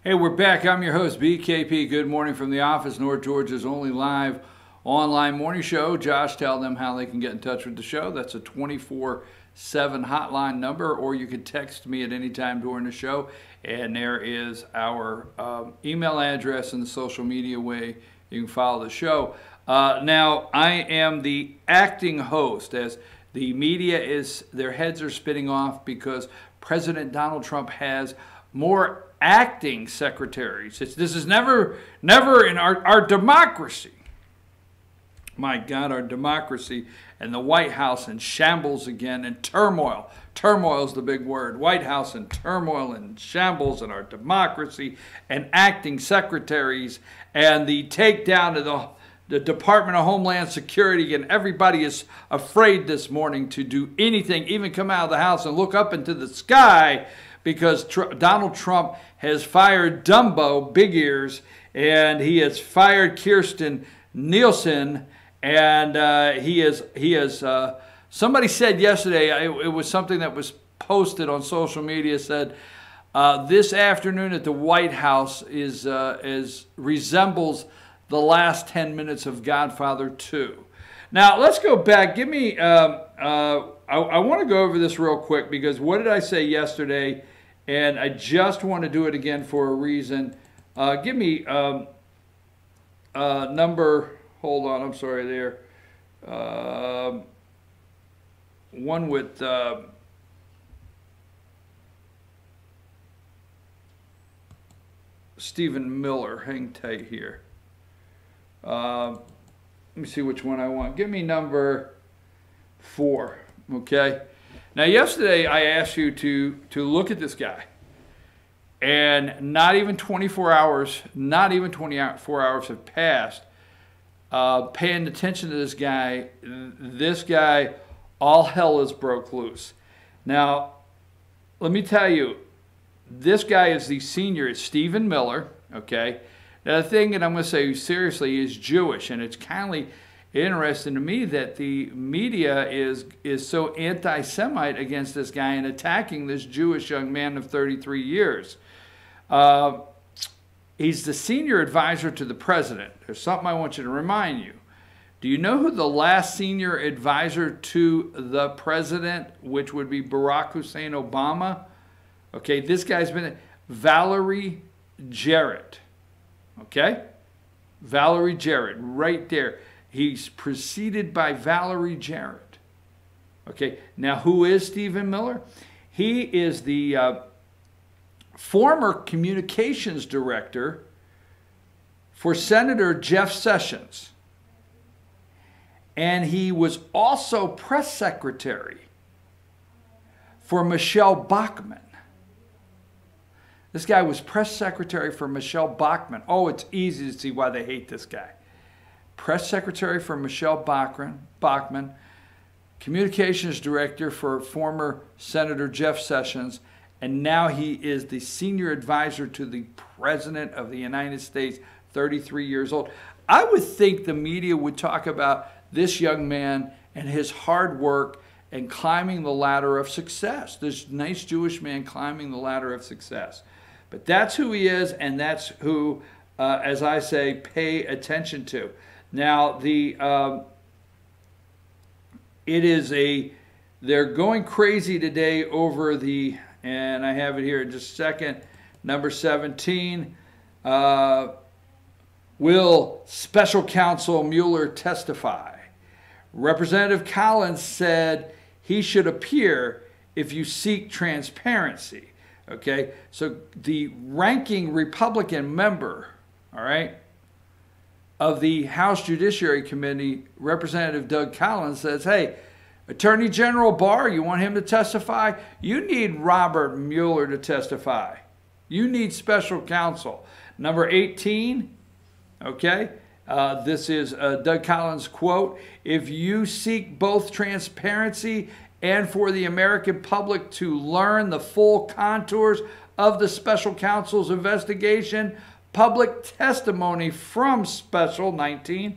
Hey, we're back. I'm your host, BKP. Good morning from the office, North Georgia's only live online morning show. Josh, tell them how they can get in touch with the show. That's a 24/7 hotline number, or you can text me at any time during the show. And there is our email address and the social media way you can follow the show. Now, I am the acting host, as the media their heads are spinning off because President Donald Trump has more acting secretaries. This is never in our democracy. My God, our democracy and the White House in shambles again, and turmoil. Turmoil is the big word. White House in turmoil and shambles, and our democracy and acting secretaries and the takedown of the Department of Homeland Security, and everybody is afraid this morning to do anything, even come out of the house and look up into the sky, because Donald Trump has fired Dumbo, Big Ears, and he has fired Kirstjen Nielsen, and he has somebody said yesterday, it was something that was posted on social media, said this afternoon at the White House resembles the last 10 minutes of Godfather 2. Now, let's go back. Give me, I want to go over this real quick, because what did I say yesterday? And I just want to do it again for a reason. Give me number, hold on, I'm sorry there. One with Stephen Mueller. Hang tight here. Let me see which one I want. Give me number 4, okay? Now, yesterday I asked you to look at this guy, and not even 24 hours have passed paying attention to this guy. This guy, all hell has broke loose. Now, let me tell you, this guy is the senior. It's Stephen Mueller, okay? Now, the thing that I'm going to say seriously is Jewish, and it's kind of interesting to me that the media is so anti-Semite against this guy and attacking this Jewish young man of 33 years. He's the senior advisor to the president. There's something I want you to remind you. Do you know who the last senior advisor to the president, which would be Barack Hussein Obama? Okay, this guy's been Valerie Jarrett. Okay? Valerie Jarrett, right there. He's preceded by Valerie Jarrett. Okay, now who is Stephen Mueller? He is the former communications director for Senator Jeff Sessions. And he was also press secretary for Michelle Bachmann. This guy was press secretary for Michelle Bachmann. Oh, it's easy to see why they hate this guy. Press secretary for Michelle Bachmann, communications director for former Senator Jeff Sessions, and now he is the senior advisor to the President of the United States, 33 years old. I would think the media would talk about this young man and his hard work and climbing the ladder of success. This nice Jewish man climbing the ladder of success. But that's who he is, and that's who, as I say, pay attention to. Now, they're going crazy today over and I have it here in just a second, number 17, will special counsel Mueller testify? Representative Collins said he should appear if you seek transparency. Okay, so the ranking Republican member, all right, of the House Judiciary Committee, Representative Doug Collins, says, hey, Attorney General Barr, you want him to testify? You need Robert Mueller to testify. You need special counsel. Number 18, okay, this is Doug Collins' quote, if you seek both transparency and for the American public to learn the full contours of the special counsel's investigation, public testimony from Special 19,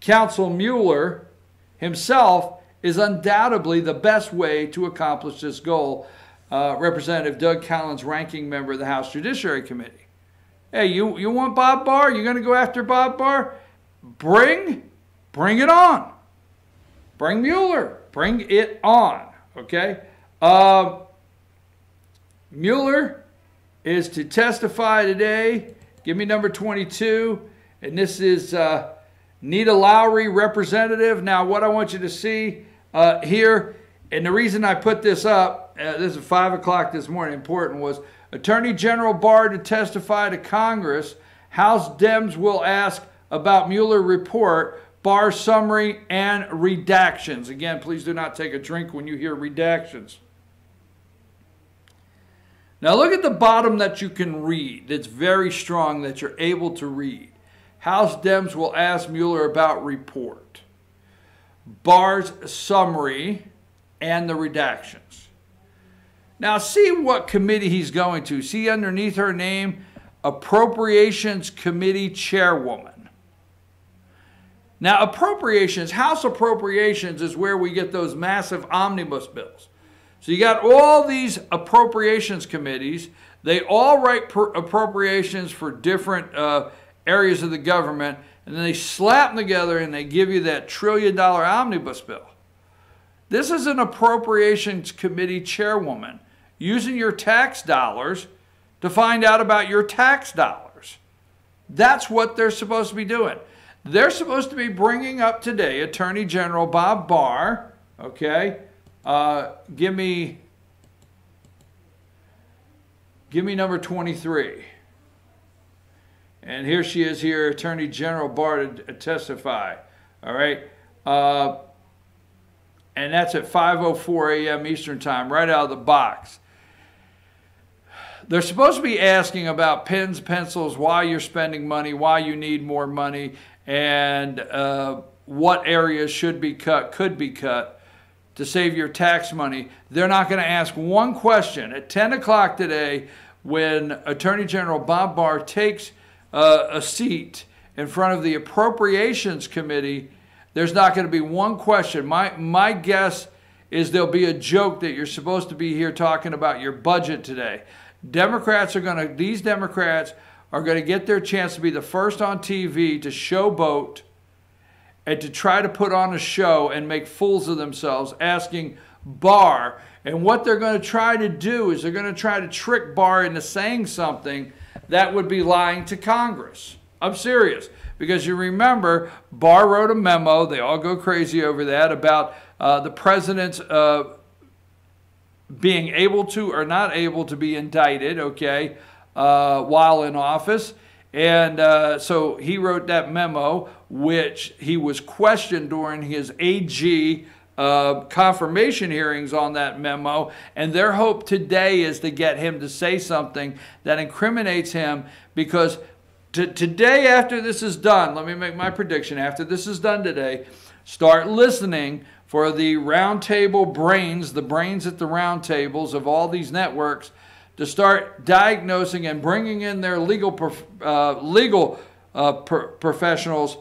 Counsel Mueller himself is undoubtedly the best way to accomplish this goal. Representative Doug Collins, ranking member of the House Judiciary Committee. Hey, you want Bob Barr? You're going to go after Bob Barr? Bring it on. Bring Mueller. Bring it on. Okay? Mueller is to testify today. Give me number 22. And this is Nita Lowry, representative. Now, what I want you to see here, and the reason I put this up, this is 5 o'clock this morning, important, was Attorney General Barr to testify to Congress. House Dems will ask about Mueller report, Barr summary, and redactions. Again, please do not take a drink when you hear redactions. Now look at the bottom that you can read. It's very strong that you're able to read. House Dems will ask Mueller about report, Barr's summary, and the redactions. Now see what committee he's going to. See underneath her name, Appropriations Committee Chairwoman. Now appropriations, House Appropriations is where we get those massive omnibus bills. So you got all these appropriations committees. They all write appropriations for different areas of the government, and then they slap them together and they give you that $1 trillion omnibus bill. This is an appropriations committee chairwoman using your tax dollars to find out about your tax dollars. That's what they're supposed to be doing. They're supposed to be bringing up today Attorney General Bob Barr, okay? Give me number 23. And here she is here, Attorney General Barr to testify. All right. And that's at 5:04 a.m. Eastern Time, right out of the box. They're supposed to be asking about pens, pencils, why you're spending money, why you need more money, and what areas should be cut, could be cut to save your tax money. They're not going to ask one question. At 10 o'clock today, when Attorney General Bob Barr takes a seat in front of the Appropriations Committee, there's not going to be one question. My guess is there'll be a joke that you're supposed to be here talking about your budget today. These Democrats are going to get their chance to be the first on TV to showboat and to try to put on a show and make fools of themselves, asking Barr. And what they're going to try to do is they're going to try to trick Barr into saying something that would be lying to Congress. I'm serious. Because you remember, Barr wrote a memo, they all go crazy over that, about the president's being able to or not able to be indicted, okay, while in office. And so he wrote that memo, which he was questioned during his AG confirmation hearings on that memo, and their hope today is to get him to say something that incriminates him, because today, after this is done, let me make my prediction, after this is done today, start listening for the roundtable brains, the brains at the round tables of all these networks, to start diagnosing and bringing in their legal professionals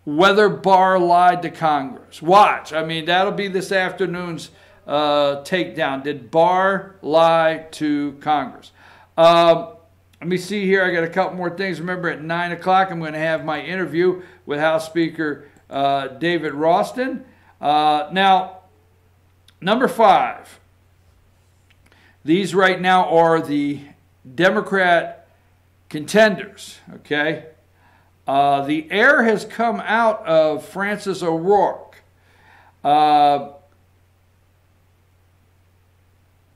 whether Barr lied to Congress. Watch. I mean, that'll be this afternoon's takedown. Did Barr lie to Congress? Let me see here. I got a couple more things. Remember, at 9 o'clock, I'm going to have my interview with House Speaker David Ralston. Now, number 5. These right now are the Democrat contenders, okay? The air has come out of Francis O'Rourke.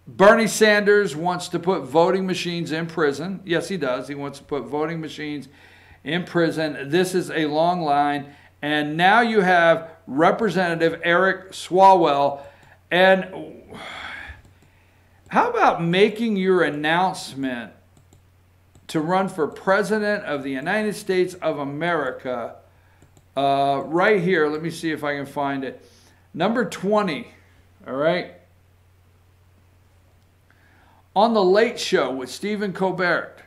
Bernie Sanders wants to put voting machines in prison. Yes, he does. He wants to put voting machines in prison. This is a long line. And now you have Representative Eric Swalwell. And how about making your announcement to run for President of the United States of America right here? Let me see if I can find it. Number 20, all right? On The Late Show with Stephen Colbert,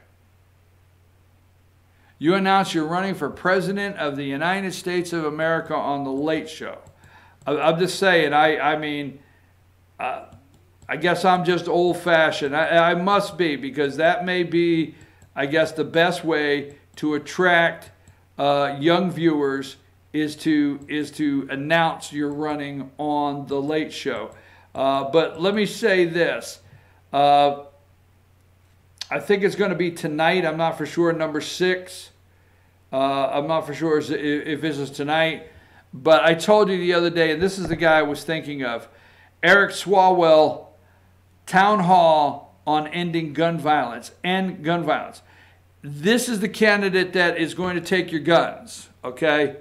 you announce you're running for President of the United States of America on The Late Show. I'm just saying, I mean, I guess I'm just old-fashioned. I must be, because that may be I guess the best way to attract young viewers is to announce you're running on the Late Show. But let me say this. I think it's going to be tonight. I'm not for sure. Number 6. I'm not for sure if this is tonight. But I told you the other day, and this is the guy I was thinking of, Eric Swalwell, Town Hall on ending gun violence. End gun violence. This is the candidate that is going to take your guns, okay?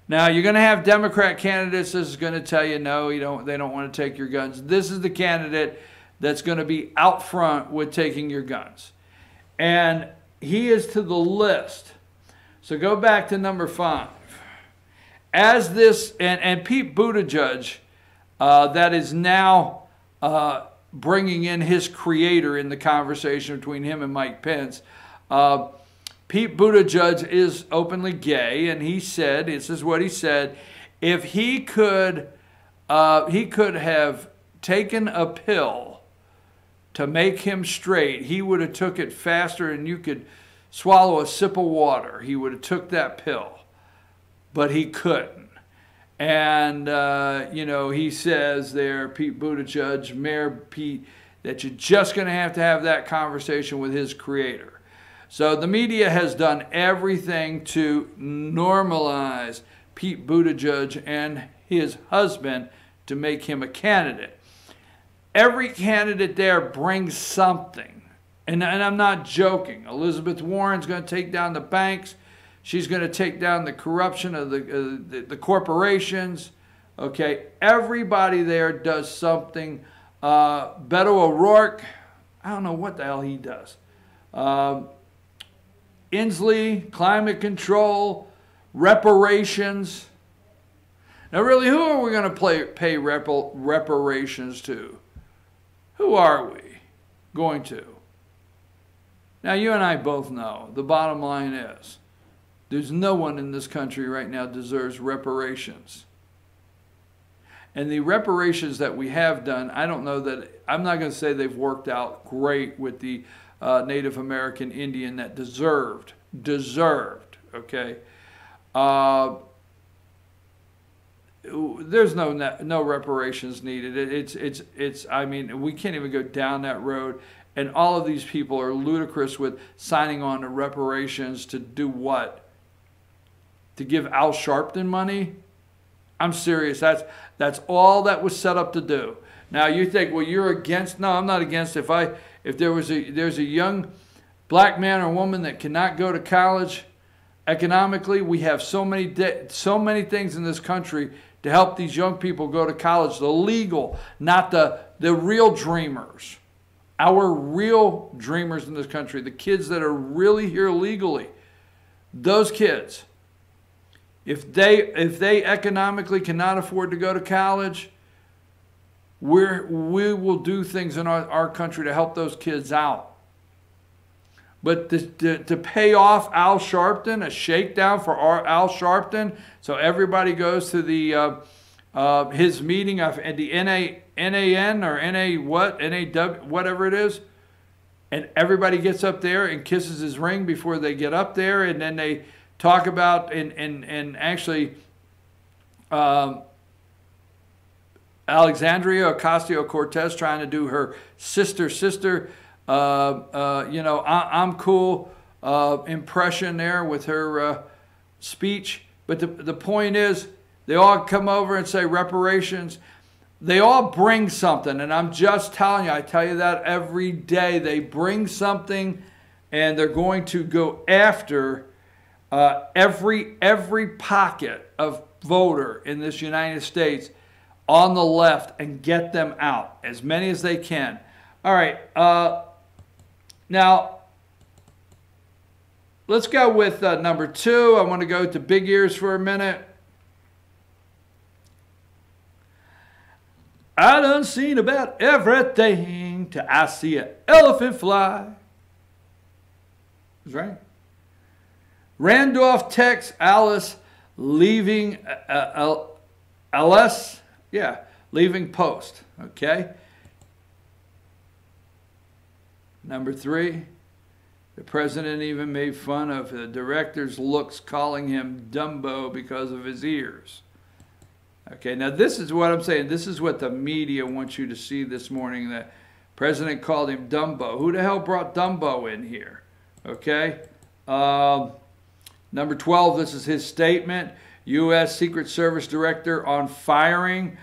Now, you're going to have Democrat candidates that's going to tell you, no, they don't want to take your guns. This is the candidate that's going to be out front with taking your guns. And he is to the list. So go back to number 5. As this, and Pete Buttigieg, that is now bringing in his creator in the conversation between him and Mike Pence. Pete Buttigieg is openly gay, and he said, this is what he said, if he could have taken a pill to make him straight, he would have took it faster and you could swallow a sip of water. He would have took that pill, but he couldn't. And, you know, he says there, Pete Buttigieg, Mayor Pete, that you're just going to have that conversation with his creator. So the media has done everything to normalize Pete Buttigieg and his husband to make him a candidate. Every candidate there brings something. And I'm not joking. Elizabeth Warren's going to take down the banks. She's going to take down the corruption of the corporations. Okay, everybody there does something. Beto O'Rourke, I don't know what the hell he does. Inslee, climate control, reparations. Now really, who are we going to pay reparations to? Who are we going to? Now you and I both know, the bottom line is, there's no one in this country right now deserves reparations. And the reparations that we have done, I don't know that, I'm not going to say they've worked out great with the Native American Indian that deserved, okay? There's no reparations needed. I mean, we can't even go down that road. And all of these people are ludicrous with signing on to reparations to do what? To give Al Sharpton money? I'm serious. That's all that was set up to do. Now you think, well, you're against? No, I'm not against. If there's a young black man or woman that cannot go to college, economically, we have so many things in this country to help these young people go to college. The legal, not the real dreamers. Our real dreamers in this country, the kids that are really here legally, those kids, if they economically cannot afford to go to college, we will do things in our country to help those kids out. But to pay off Al Sharpton, a shakedown for Al Sharpton, so everybody goes to the his meeting at the NAN or NAW, whatever it is, and everybody gets up there and kisses his ring before they get up there, and then they talk about and actually Alexandria Ocasio-Cortez trying to do her sister you know, I'm cool impression there with her speech. But the point is, they all come over and say reparations. They all bring something, and I'm just telling you, I tell you that every day. They bring something, and they're going to go after every pocket of voter in this United States on the left and get them out, as many as they can. All right, now let's go with number 2. I want to go to big ears for a minute. I done seen about everything till I see an elephant fly. That's right. Randolph, Tex, Alice leaving leaving post. Okay. Number 3, The president even made fun of the director's looks, calling him Dumbo because of his ears. Okay, now this is what I'm saying. This is what the media wants you to see this morning, that president called him Dumbo. Who the hell brought Dumbo in here? Okay. Number 12, this is his statement. U.S. Secret Service Director on firing.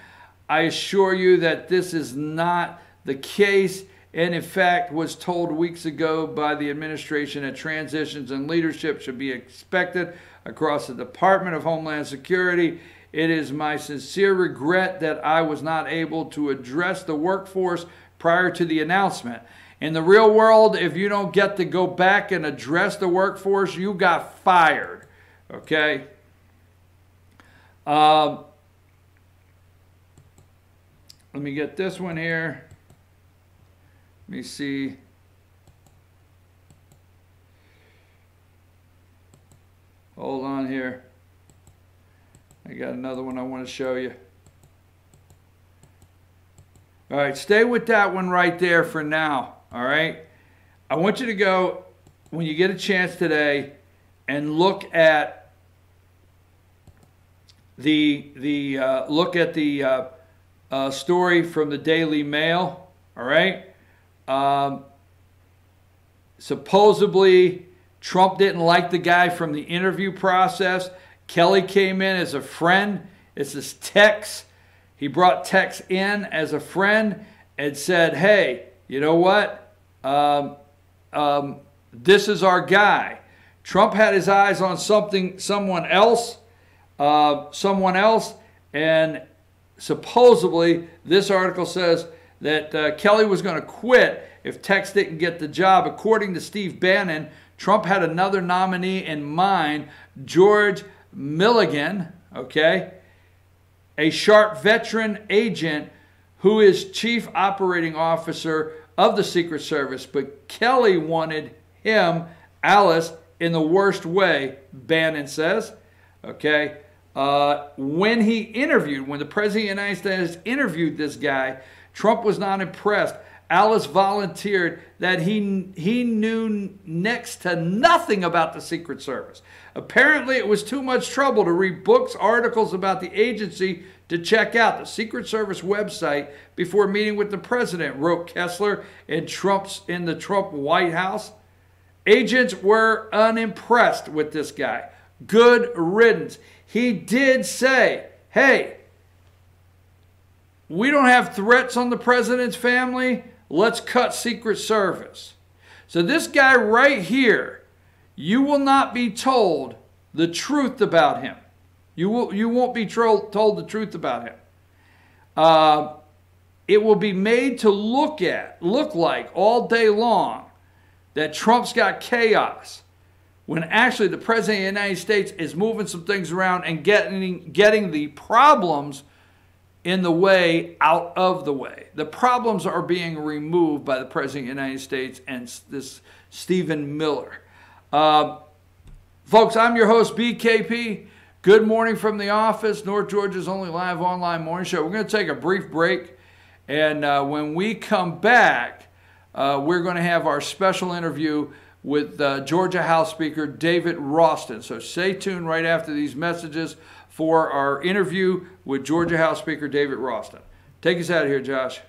I assure you that this is not the case, and in fact was told weeks ago by the administration that transitions in leadership should be expected across the Department of Homeland Security. It is my sincere regret that I was not able to address the workforce prior to the announcement. In the real world, if you don't get to go back and address the workforce, you got fired. Okay? Let me get this one here. Let me see. Hold on here. I got another one I want to show you. All right, stay with that one right there for now. All right. I want you to go, when you get a chance today, and look at the story from the Daily Mail. All right. Supposedly, Trump didn't like the guy from the interview process. Kelly came in as a friend. It's this Tex. He brought Tex in as a friend and said, hey, you know what? This is our guy. Trump had his eyes on someone else, and supposedly this article says that Kelly was going to quit if Tex didn't get the job. According to Steve Bannon, Trump had another nominee in mind, George Milligan, okay, a sharp veteran agent who is chief operating officer of the Secret Service. But Kelly wanted him, Alice, in the worst way, Bannon says. Okay. When the President of the United States interviewed this guy, Trump was not impressed. Alice volunteered that he knew next to nothing about the Secret Service. Apparently, it was too much trouble to read books, articles about the agency to check out the Secret Service website before meeting with the president, wrote Kessler in the Trump White House. Agents were unimpressed with this guy. Good riddance. He did say, hey, we don't have threats on the president's family. Let's cut Secret Service. So this guy right here, you will not be told the truth about him. You won't be told the truth about him. It will be made to look like all day long that Trump's got chaos, when actually the President of the United States is moving some things around and getting the problems in the way out of the way. The problems are being removed by the President of the United States and this Stephen Mueller. Folks, I'm your host, BKP. Good morning from the office, North Georgia's only live online morning show. We're going to take a brief break, and when we come back, we're going to have our special interview with Georgia House Speaker David Ralston. So stay tuned right after these messages for our interview with Georgia House Speaker David Ralston. Take us out of here, Josh.